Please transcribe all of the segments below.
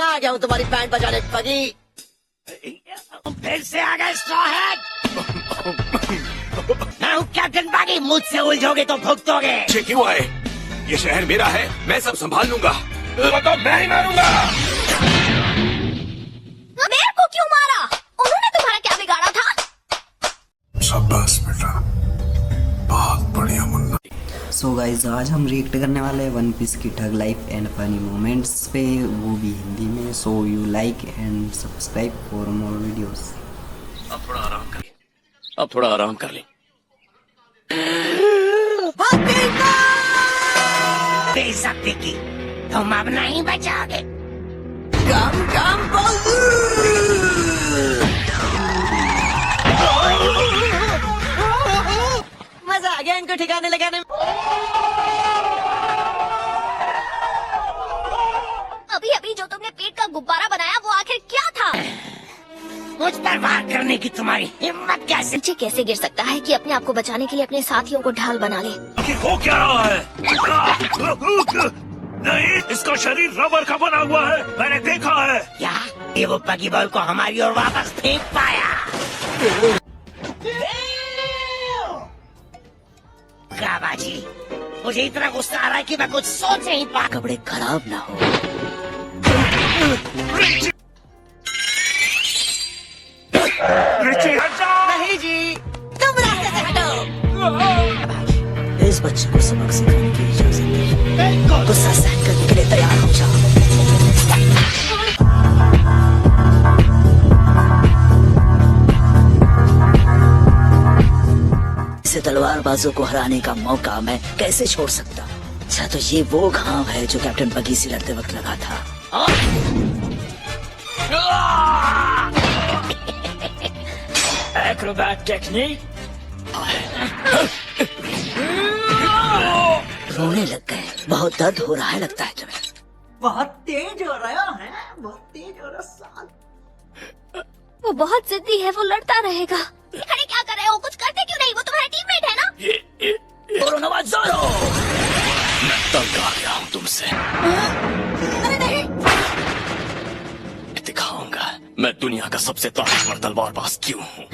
मैं आ गया हूँ तुम्हारी बैंड बजाने पगी। फिर से आ गए स्ट्रॉ हेड। मैं हूँ कैप्टन बगी, मुझसे उलझोगे तो भुगतोगे। ये क्यों आए? ये शहर मेरा है, मैं सब संभाल लूंगा। तो मैं ही मारूंगा। मेरे को क्यों मारा? उन्होंने तुम्हारा क्या बिगाड़ा था? शाबाश बेटा, बहुत बढ़िया मुन्ना। सो गाइज आज हम रिएक्ट करने वाले हैं वन पीस की thug life and funny moments पे, वो भी हिंदी में। So you like and subscribe for more videos. अब थोड़ा आराम कर ले। बेइज्जती की तुम अब नहीं बचाओगे। मजा आ गया इनको ठिकाने लगाने में। अभी अभी जो तुमने पेट का गुब्बारा बनाया वो आखिर क्या था? मुझ पर वार करने की तुम्हारी हिम्मत कैसे? नीचे कैसे गिर सकता है कि अपने आप को बचाने के लिए अपने साथियों को ढाल बना ले? हो क्या रहा है? नहीं, इसका शरीर रबर का बना हुआ है, मैंने देखा है। क्या ये वो बगी बॉल को हमारी ओर वापस फेंक पाया? क्या बाजी, मुझे इतना गुस्सा आ रहा है कि मैं कुछ सोच नहीं पा। कपड़े खराब ना हो। नहीं जी, तुम रास्ते से हटो। इस बच्चे को सबक सिखाने की इजाजत है। गुस्सा सहन करने के लिए तैयार हो जाओ। इसे तलवारबाजों को हराने का मौका मैं कैसे छोड़ सकता? अच्छा तो ये वो घाव है जो कैप्टन बगी से लड़ते वक्त लगा था। Acrobat technique. रोने लग गए, बहुत दर्द हो रहा है लगता है तुम्हें। बहुत तेज हो रहा है, बहुत तेज हो रहा है। वो बहुत जिद्दी है, वो लड़ता रहेगा। खड़े क्या कर रहे हो? कुछ करते क्यों नहीं? वो तुम्हारा टीममेट है ना? मैं तंग आ गया हूँ तुमसे। अरे नहीं, दिखाऊंगा मैं दुनिया का सबसे ताकतवर तलवारबाज क्यों हूँ।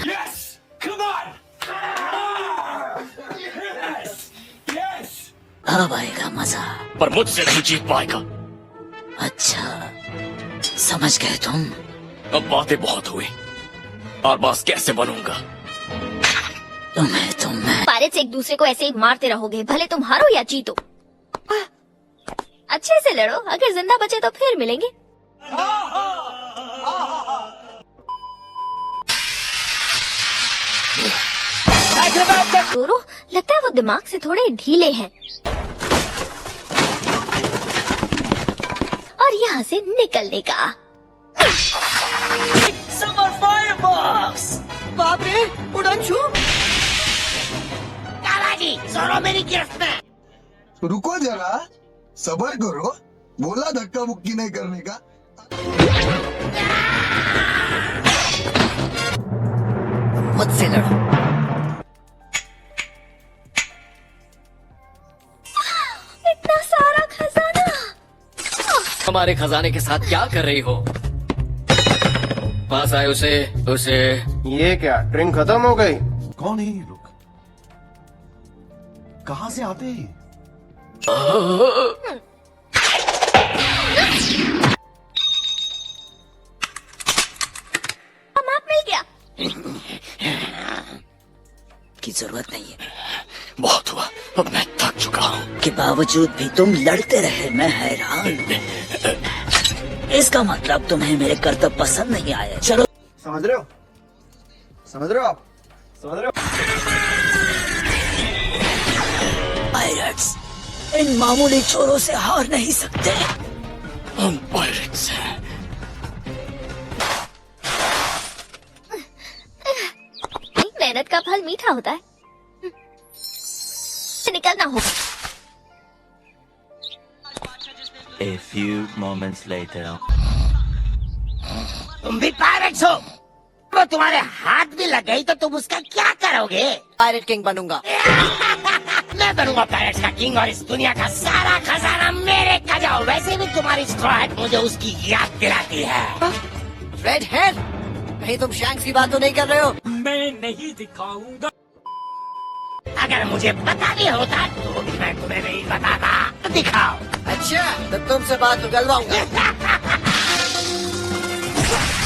अब आएगा मजा। पर मुझसे नहीं जीत पाएगा। अच्छा समझ गए तुम। अब बातें बहुत हुई, और बस कैसे बनूंगा? तुम्हें पायरेट्स एक दूसरे को ऐसे ही मारते रहोगे, भले तुम हारो या जीतो। अच्छे से लड़ो, अगर जिंदा बचे तो फिर मिलेंगे। दोनों लगता है वो दिमाग से थोड़े ढीले हैं। और यहाँ से निकलने का। Summer firebox. बाप रे, उड़न छू। कालाजी, जोरो मेरी गिरफ्त में। रुको जरा, सबर करो, बोला धक्का मुक्की नहीं करने का। मुझसे लड़ो। इतना सारा खजाना। हमारे खजाने के साथ क्या कर रही हो? पास आए उसे ये क्या ड्रिंक खत्म हो गई? कौन है ये लोग? कहाँ से आते हैं? मैप मिल गया। की जरूरत नहीं है। बहुत हुआ, अब मैं थक चुका हूँ। के बावजूद भी तुम लड़ते रहे, मैं हैरान। इसका मतलब तुम्हें मेरे कर्तव्य पसंद नहीं आए। चलो समझ रहे हो? समझ रहे हो आप? समझ रहे हो? पायरेट्स इन मामूली चोरों से हार नहीं सकते। हम पायरेट्स हैं। मेहनत का फल मीठा होता है। निकलना होगा। A few moments later. तुम भी पायरेट्स हो? वो तुम्हारे हाथ भी लग गई तो तुम उसका क्या करोगे? पायरेट किंग बनूंगा। मैं बनूंगा पायरेट्स का किंग और इस दुनिया का सारा खजाना मेरे खजाने जाओ, वैसे भी तुम्हारी स्ट्रॉ हैट मुझे उसकी याद दिलाती है। रेड हेड, कहीं तुम शैंक्स की बात तो नहीं कर रहे हो? मैं नहीं दिखाऊंगा। अगर मुझे पता भी होता तो भी मैं तुम्हें नहीं बताता। दिखाओ। अच्छा, तो तुमसे बात उगलवाऊंगा।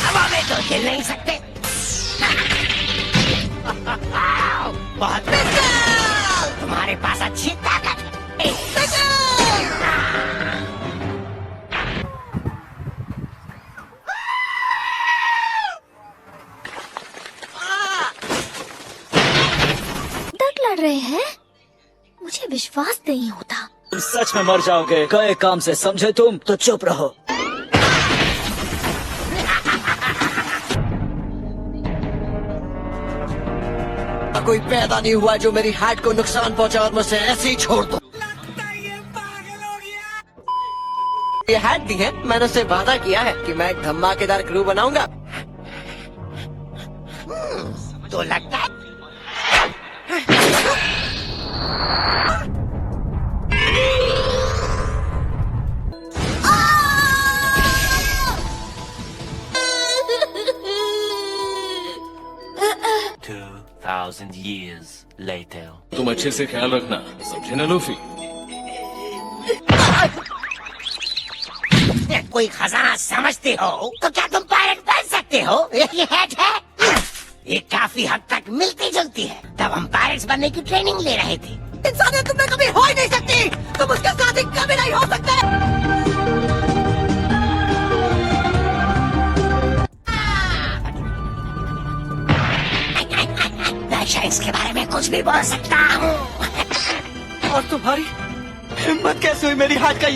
हवा में तो हिल नहीं सकते। बहुत तुम्हारे पास अच्छी ताकत है। लड़ रहे हैं, मुझे विश्वास नहीं होता। तुम सच में मर जाओगे। गए काम से समझे तुम तो चुप रहो। कोई पैदा नहीं हुआ जो मेरी हार्ट को नुकसान पहुंचा और मुझे ऐसे ही छोड़ दो। ये हैट दी है, मैंने उससे वादा किया है कि मैं एक धमाकेदार क्रू बनाऊंगा। तो लगता है 2,000 years later. तुम अच्छे से ख्याल रखना, समझे ना लूफी? कोई खजाना समझते हो तो क्या तुम पायलट बन सकते हो? ये हैट है, ये काफी हद तक मिलती जुलती है। तब हम पायलट्स बनने की ट्रेनिंग ले रहे थे। इंसानियत तुम में कभी हो ही नहीं सकती। तुम उसके साथ ही कभी नहीं हो सकते। मैं शायद इसके बारे में कुछ भी बोल सकता हूँ। और तुम्हारी हिम्मत कैसे हुई मेरी हार्ट का